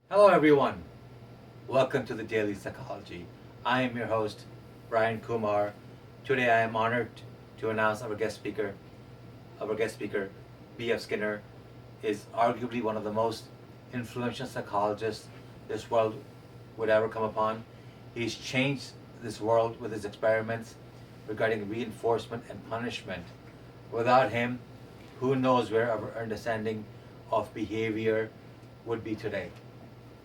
Hello, everyone. Welcome to the Daily Psychology. I am your host, Brian Kumar. Today, I am honored to announce our guest speaker. Our guest speaker, B.F. Skinner, is arguably one of the most influential psychologists this world would ever come upon. He's changed this world with his experiments regarding reinforcement and punishment. Without him, who knows where our understanding of behavior would be today.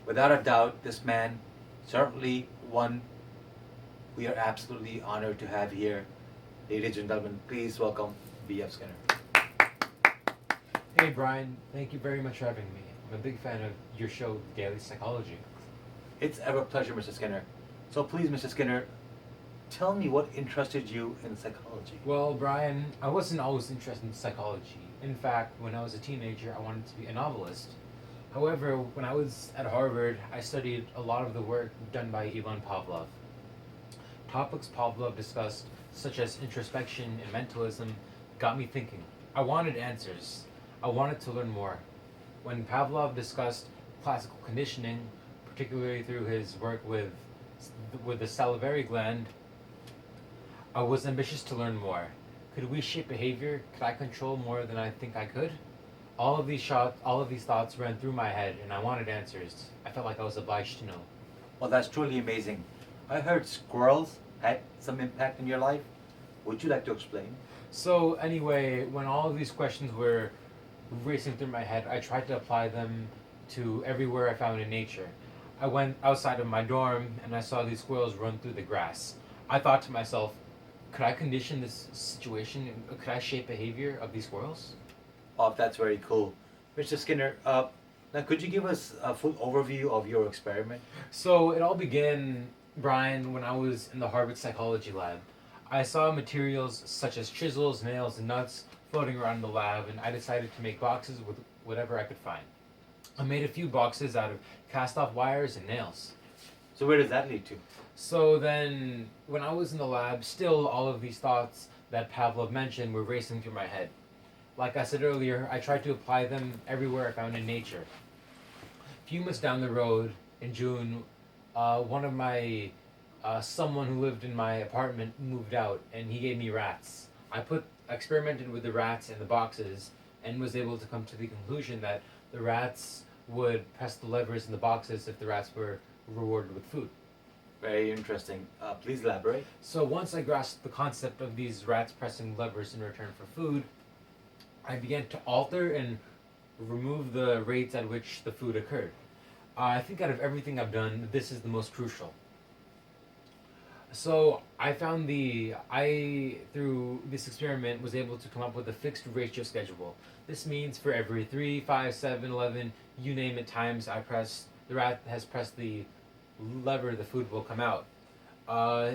Without a doubt, this man, certainly one we are absolutely honored to have here. Ladies and gentlemen, please welcome B.F. Skinner. Hey Brian, thank you very much for having me. I'm a big fan of your show, Daily Psychology. It's ever a pleasure, Mr. Skinner. So please, Mr. Skinner, tell me what interested you in psychology. Well, Brian, I wasn't always interested in psychology. In fact, when I was a teenager, I wanted to be a novelist. However, when I was at Harvard, I studied a lot of the work done by Ivan Pavlov. Topics Pavlov discussed, such as introspection and mentalism, got me thinking. I wanted answers. I wanted to learn more. When Pavlov discussed classical conditioning, particularly through his work with the salivary gland, I was ambitious to learn more. Could we shape behavior? Could I control more than I think I could? All of these thoughts ran through my head, and I wanted answers. I felt like I was obliged to know. Well, that's truly amazing. I heard squirrels had some impact in your life. Would you like to explain? So anyway, when all of these questions were racing through my head, I tried to apply them to everywhere I found in nature. I went outside of my dorm and I saw these squirrels run through the grass. I thought to myself, could I condition this situation? Could I shape behavior of these squirrels? Oh, that's very cool. Mr. Skinner, now could you give us a full overview of your experiment? So it all began, Brian, when I was in the Harvard Psychology Lab. I saw materials such as chisels, nails, and nuts floating around in the lab, and I decided to make boxes with whatever I could find. I made a few boxes out of cast off wires and nails. So where does that lead to? So then, when I was in the lab, still all of these thoughts that Pavlov mentioned were racing through my head. Like I said earlier, I tried to apply them everywhere I found in nature. A few months down the road, in June, one of my someone who lived in my apartment moved out, and he gave me rats. Experimented with the rats in the boxes, and was able to come to the conclusion that the rats would press the levers in the boxes if the rats were rewarded with food. Very interesting. Please elaborate. So once I grasped the concept of these rats pressing levers in return for food, I began to alter and remove the rates at which the food occurred. I think out of everything I've done, this is the most crucial. So I through this experiment was able to come up with a fixed ratio schedule. This means for every 3, 5, 7, 11, you name it times the rat has pressed the lever, the food will come out.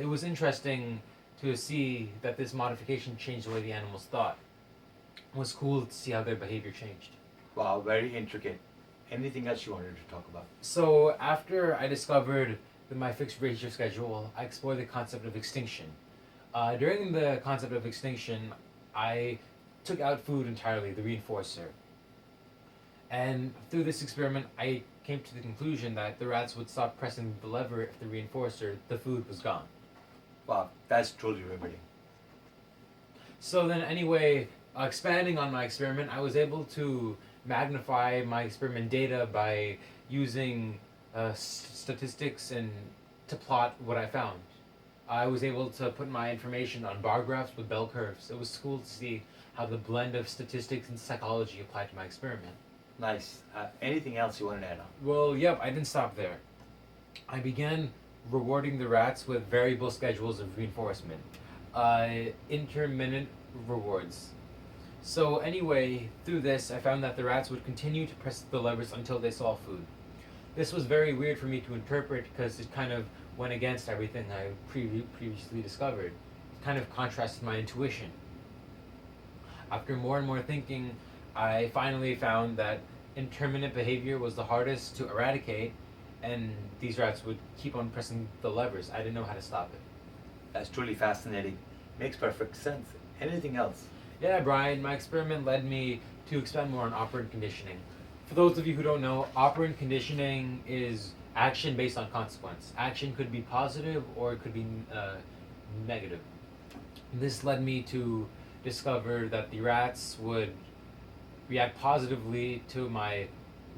It was interesting to see that this modification changed the way the animals thought. It was cool to see how their behavior changed. Wow, very intricate. Anything else you wanted to talk about? So after I discovered my fixed ratio schedule, I explored the concept of extinction. During the concept of extinction, I took out food entirely, the reinforcer. And through this experiment, I came to the conclusion that the rats would stop pressing the lever if the reinforcer, the food, was gone. Wow, that's truly riveting. So then, anyway, expanding on my experiment, I was able to magnify my experiment data by using statistics and to plot what I found. I was able to put my information on bar graphs with bell curves. It was cool to see how the blend of statistics and psychology applied to my experiment. Nice. Anything else you wanted to add on? Well, yep, I didn't stop there. I began rewarding the rats with variable schedules of reinforcement, intermittent rewards. So anyway, through this, I found that the rats would continue to press the levers until they saw food. This was very weird for me to interpret because it kind of went against everything I previously discovered. It kind of contrasted my intuition. After more and more thinking, I finally found that intermittent behavior was the hardest to eradicate, and these rats would keep on pressing the levers. I didn't know how to stop it. That's truly fascinating. Makes perfect sense. Anything else? Yeah, Brian, my experiment led me to expand more on operant conditioning. For those of you who don't know, operant conditioning is action based on consequence. Action could be positive or it could be negative. This led me to discover that the rats would react positively to my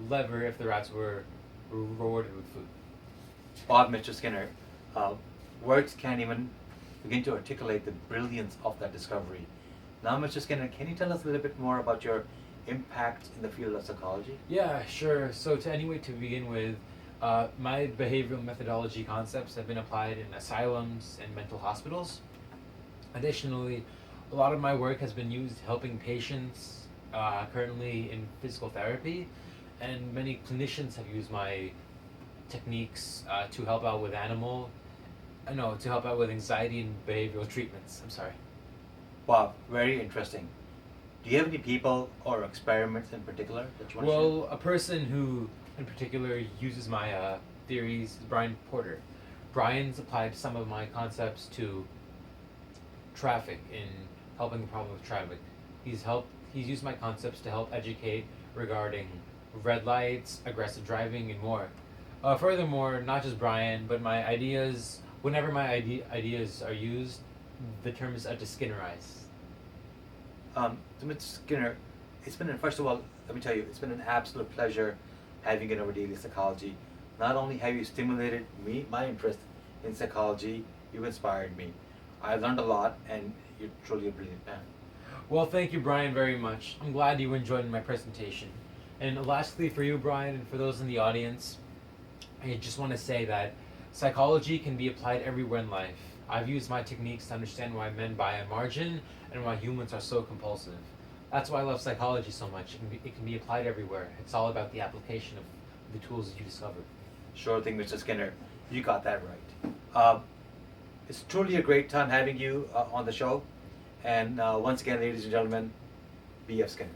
lever if the rats were rewarded with food. Bob, Mr. Skinner, uh, words can't even begin to articulate the brilliance of that discovery. Now, Mr. Skinner, can you tell us a little bit more about your impact in the field of psychology? Yeah, sure. So, to begin with, my behavioral methodology concepts have been applied in asylums and mental hospitals. Additionally, a lot of my work has been used helping patients currently in physical therapy, and many clinicians have used my techniques to help out with to help out with anxiety and behavioral treatments. I'm sorry. Bob, very interesting. Do you have any people or experiments in particular that you want to share? Well, a person who, in particular, uses my theories is Brian Porter. Brian's applied some of my concepts to traffic in helping the problem with traffic. He's used my concepts to help educate regarding red lights, aggressive driving, and more. Furthermore, not just Brian, but my ideas. Whenever my ideas are used, the term is to Skinnerize. So Mr. Skinner, first of all, let me tell you, it's been an absolute pleasure having you over Daily Psychology. Not only have you stimulated my interest in psychology, you've inspired me. I learned a lot, and you're truly a brilliant man. Well, thank you, Brian, very much. I'm glad you enjoyed my presentation. And lastly, for you, Brian, and for those in the audience, I just want to say that psychology can be applied everywhere in life. I've used my techniques to understand why men buy on margin and why humans are so compulsive. That's why I love psychology so much. It can be applied everywhere. It's all about the application of the tools that you discover. Sure thing, Mr. Skinner. You got that right. It's truly a great time having you on the show. And once again, ladies and gentlemen, B.F. Skinner.